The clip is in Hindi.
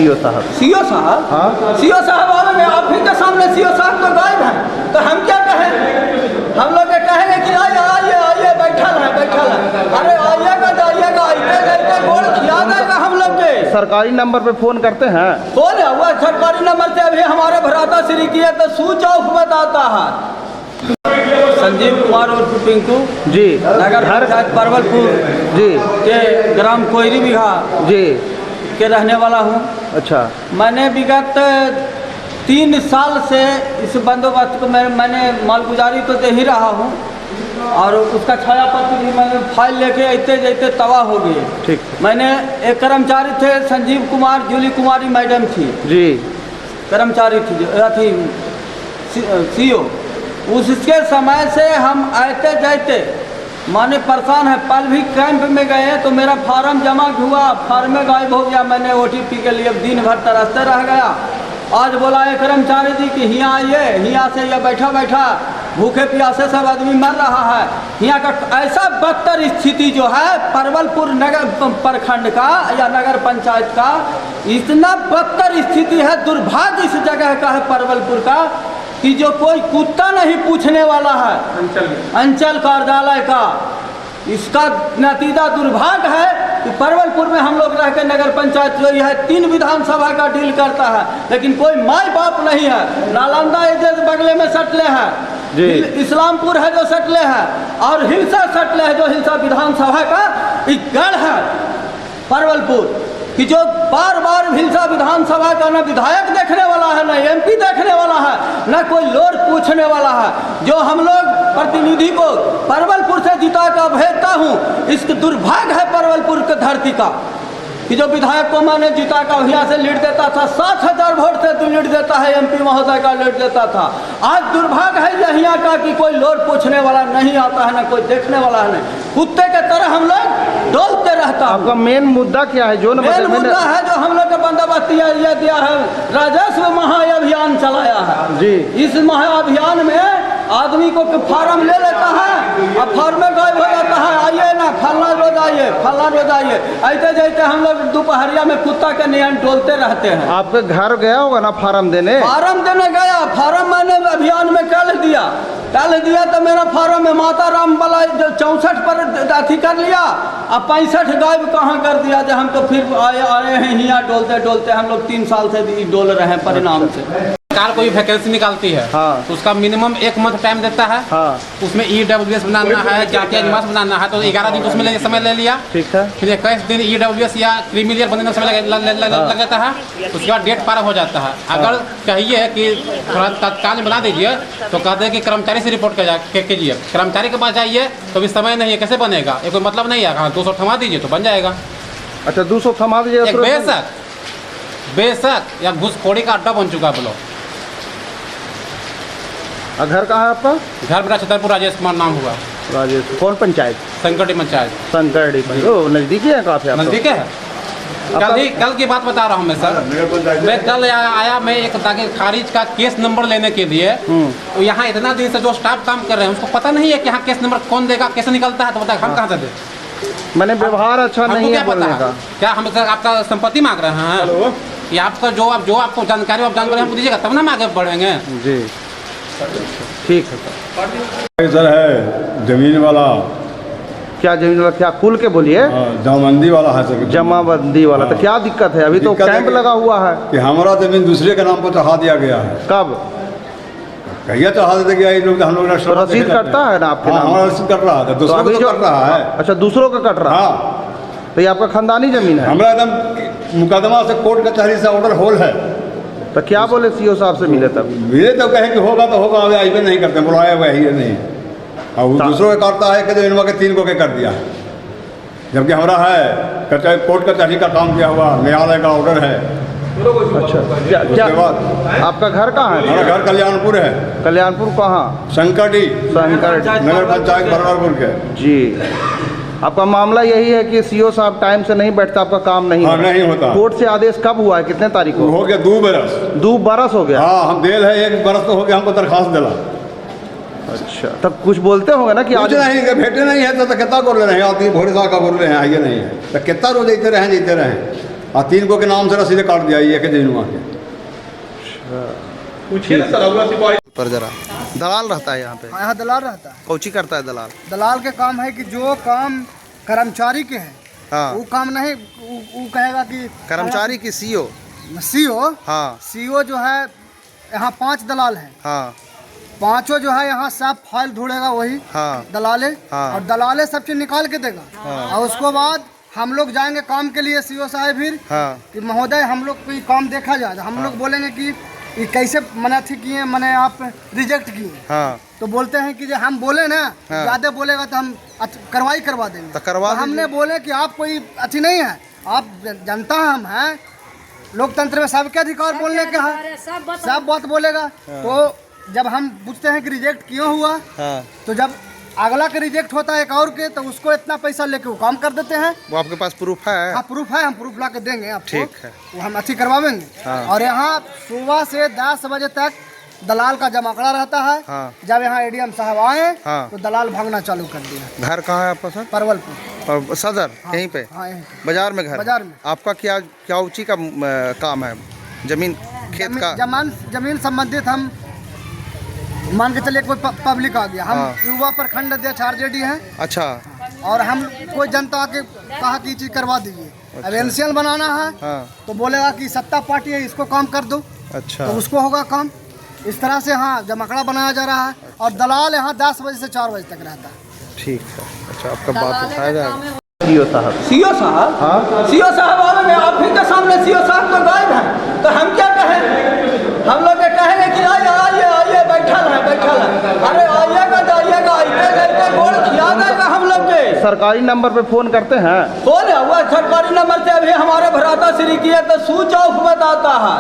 सीओ साहब? सीओ साहब? हाँ, सीओ साहब आवे, आप ही के सामने सीओ साहब तो गायब हैं, तो हम क्या कहें? हम लोग कहेंगे कि आइए आइए आइए, बैठल है बैठल है। अरे आइएगा जाइएगा, आइए जाइए, गोड़ खिला देगा हम लोग के। सरकारी नंबर पे फ़ोन करते हैं? फोन है हुआ सरकारी नंबर से, अभी हमारे भ्राता श्री किए तो स्विच ऑफ बताता है। संजीव कुमार और पिंकू जी, नगर घर पंचायत परवलपुर जी के ग्राम कोयरी बिघा जी, के रहने वाला हूँ। अच्छा, मैंने विगत 3 साल से इस बंदोबस्त को मैंने मालगुजारी तो दे ही रहा हूँ, और उसका छाया पत्र भी मैंने फाइल लेके आते जाते तबाह हो गए। ठीक, मैंने एक कर्मचारी थे संजीव कुमार, जूली कुमारी मैडम थी जी, कर्मचारी थी सीओ। उसके समय से हम आते जाते माने परेशान है। कल भी कैंप में गए तो मेरा फार्म जमा हुआ, फार्म गायब हो गया। मैंने OTP के लिए दिन भर तरसते रह गया। आज बोला एक कर्मचारी जी कि यहाँ आइए, यहाँ से यह बैठा बैठा भूखे प्यासे सब आदमी मर रहा है। यहाँ का ऐसा बदतर स्थिति जो है परवलपुर नगर प्रखंड का या नगर पंचायत का, इतना बदतर स्थिति है, दुर्भाग्य इस जगह का है परवलपुर का, कि जो कोई कुत्ता नहीं पूछने वाला है अंचल कार्यालय का। इसका नतीजा दुर्भाग्य है कि परवलपुर में हम लोग रह के नगर पंचायत जो है 3 विधानसभा का डील करता है, लेकिन कोई माई बाप नहीं है। नालंदा ये बगले में सटले है, इस्लामपुर है जो सटले है, और हिलसा सटले है जो हिलसा विधानसभा का एक गढ़ है परवलपुर, कि जो बार बार हिलसा विधानसभा का न विधायक देखने वाला है, न MP देखने वाला है, न कोई लोर पूछने वाला है। जो हम लोग प्रतिनिधि को परवलपुर से जिता कर भेजता हूँ, इसका दुर्भाग्य है परवलपुर के धरती का, कि जो विधायक को मैंने जिता कर यहाँ से लीड देता था, 60,000 वोट से तो लीड देता है, MP महोदय का लीड देता था। आज दुर्भाग्य है यहाँ का कि कोई लोर पूछने वाला नहीं आता है, न कोई देखने वाला है। नहीं, कुत्ते के तरह हम लोग डोलते रहता है। आपका मेन मुद्दा क्या है? जो मेन मुद्दा है जो हम लोग के बंदोबस्त ये दिया है, राजस्व महाअभियान चलाया है जी। इस महाअभियान में आदमी को फार्म ले लेता है और फार्म में गायब हो जाता है। आइए ना, फलना रोज आइए, फलना रोज आइए, ऐसे जैसे हम लोग दोपहरिया में कुत्ता के नियम डोलते रहते हैं। आपके घर गया होगा ना फार्म देने? फार्म देने गया, फार्म मैंने अभियान में कल दिया तो मेरा फार्म में माता राम वाला 64 पर अथी कर लिया, अब 65 गायब कहाँ कर दिया। जो हम तो फिर आए हैं यहाँ डोलते डोलते, हम लोग 3 साल से डोल रहे हैं परिणाम से। सरकार कोई वैकेंसी निकालती है, हाँ, तो उसका मिनिमम 1 मंथ टाइम देता है। हाँ, उसमें EWS बनाना है, जातीय निवास बनाना है, तो 11 दिन उसमें समय ले लिया। ठीक है, फिर 21 दिन EWS या क्रीमिलियर बनने में समय लग जाता है। उसके बाद डेट पार हो जाता है। अगर कहिए कि थोड़ा तत्काल में बना दीजिए तो कहते हैं कि कर्मचारी से रिपोर्ट कीजिए। कर्मचारी के पास जाइए तो भी समय नहीं है, कैसे बनेगा? ये कोई मतलब नहीं है। हाँ, 200 थमा दीजिए तो बन जाएगा। अच्छा, 200 थमा दीजिए। बेशक या घूसखोरी का अड्डा बन चुका है ब्लॉक। घर कहाँ है आपका? घर मेरा छतरपुर राजेश कुमार नाम हुआ। राजेश, कौन पंचायत? संकटी पंचायत। संकटी पंचायत, नज़दीकी है काफ़ी आपको? नज़दीक है। कल की बात बता रहा हूँ मैं सर। मैं कल आया, मैं एक ताकि खारिज का केस नंबर लेने के लिए। तो यहाँ इतना दिन से जो स्टाफ काम कर रहे हैं उसको पता नहीं है कि यहाँ केस नंबर कौन देगा, कैसे निकलता है, तो बताए हम कहाँ से दे? मैंने व्यवहार अच्छा नहीं है बोलने का। क्या हम आपका संपत्ति मांग रहे हैं? कि आपका जो आपको जानकारी आप जानकारी हमको दीजिएगा तब ना हम आगे बढ़ेंगे। जी, ठीक है सर। सर है जमीन वाला। क्या जमीन वाला? क्या खुल के बोलिए। जमाबंदी वाला है सर। जमाबंदी वाला। तो क्या दिक्कत है? अभी तो कैंप लगा हुआ है कि हमारा जमीन दूसरे के नाम पर चढ़ा दिया गया है। कब? कहिए चढ़ा देते गया लोग, हम लोग तो रसीद कटता है ना आपके नाम? हमारा रसीद कट रहा है, दूसरों को कट रहा है। अच्छा, दूसरों का कट रहा है। हाँ, तो ये आपका खानदानी जमीन है? हमारा एकदम मुकदमा से कोर्ट कचहरी से ऑर्डर होल है। तो क्या बोले सीओ साहब से मिले तब? मिले तो कहे कि होगा तो होगा, अभी आइए नहीं करते, बुलाया हुआ ही नहीं। और दूसरों का करता है कि जो इनवा के 3 को के कर दिया, जबकि हमारा है कोर्ट कचहरी का काम किया हुआ, न्यायालय का ऑर्डर है। अच्छा, क्या आपका घर कहाँ है? हमारा घर कल्याणपुर है। कल्याणपुर कहाँ? संकटी नगर पंचायत परवलपुर के। जी, आपका मामला यही है कि सीओ साहब टाइम से नहीं बैठता, आपका काम नहीं हाँ, नहीं होता। कोर्ट से आदेश कब हुआ है? कितने तारीख को? हो गया 2 बरस। 2 बरस हो गया? हाँ, हम देल है 1 बरस तो हो गया, हमको दरखास्त दिला। अच्छा, तब कुछ बोलते होंगे ना कि आज नहीं भेटे नहीं है तो कितना कर ले रहे हैं आदमी, भोरे सा का बोल रहे हैं आइए नहीं है तो कितना रोज जीते रहे और 3 को के नाम से रसीदे काट दिया ये के जिनुआ के। पर जरा दलाल रहता है यहाँ पे? यहाँ दलाल रहता है। कौची करता है दलाल? दलाल के काम है कि जो काम कर्मचारी के हैं हाँ, वो काम नहीं, वो कहेगा कि कर्मचारी की सीओ? सीओ, हाँ सीओ जो है यहाँ 5 दलाल हैं, हाँ पांचों जो है यहाँ सब फाइल ढूंढेगा वही हाँ दलाले, हाँ। और दलाले सब चीज निकाल के देगा। और उसको बाद हम लोग जाएंगे काम के लिए सीओ साहब फिर हाँ कि महोदय हम लोग कोई काम देखा जाए, हम लोग बोलेंगे कि ये कैसे मना थी किए, मैंने आप रिजेक्ट किए, हाँ तो बोलते हैं कि जो हम बोले ना हाँ। ज्यादा बोलेगा तो हम कार्रवाई करवा देंगे। तो करवा तो हमने बोले कि आप कोई अच्छी नहीं है, आप जनता हम हैं, लोकतंत्र में सबके अधिकार बोलने के हैं, सब बात बोलेगा। तो जब हम पूछते हैं कि रिजेक्ट क्यों हुआ, हाँ, तो जब अगला के रिजेक्ट होता है एक और के, तो उसको इतना पैसा लेके वो काम कर देते हैं। वो आपके पास प्रूफ है? हाँ प्रूफ है, हम प्रूफ ला के देंगे आपको, ठीक है। वो हम अच्छी करवाएंगे। हाँ। और यहाँ सुबह से 10 बजे तक दलाल का जमाकड़ा रहता है। हाँ। जब यहाँ एडीएम साहब आए हाँ। तो दलाल भागना चालू कर दिया। घर कहाँ है आपका सर? परवलपुर। और सदर यहीं पे? हाँ यहीं पे। बाजार में घर? बाजार में। आपका क्या क्या ऊंची का काम है? जमीन खेत का? जमीन संबंधित हम मान के चलिए कोई पब्लिक आ गया, हम हाँ। युवा प्रखंड अध्यक्ष आरजेडी हैं, अच्छा और हम कोई जनता के कहा कि चीज करवा दीजिए। अब एनसीएल बनाना है हाँ। तो बोलेगा कि सत्ता पार्टी है इसको काम कर दो, अच्छा तो उसको होगा काम। इस तरह से हाँ जमाकड़ा बनाया जा रहा है। और दलाल यहाँ 10 बजे से 4 बजे तक रहता है। ठीक है। अच्छा आपका बात उठाया जाएगा? सीओ साहब, हाँ सीओ साहब आवे में आप ही के सामने सीओ साहब तो गायब हैं, तो हम क्या कहें? हम लोग कहेंगे कि आइए बैठल है। अरे आइएगा जाइएगा, आइए गोल खिया देगा हम लोग के। सरकारी नंबर पे फोन करते हैं? फोन हुआ सरकारी नंबर से अभी हमारे भराता श्री किए तो स्विच ऑफ बताता है।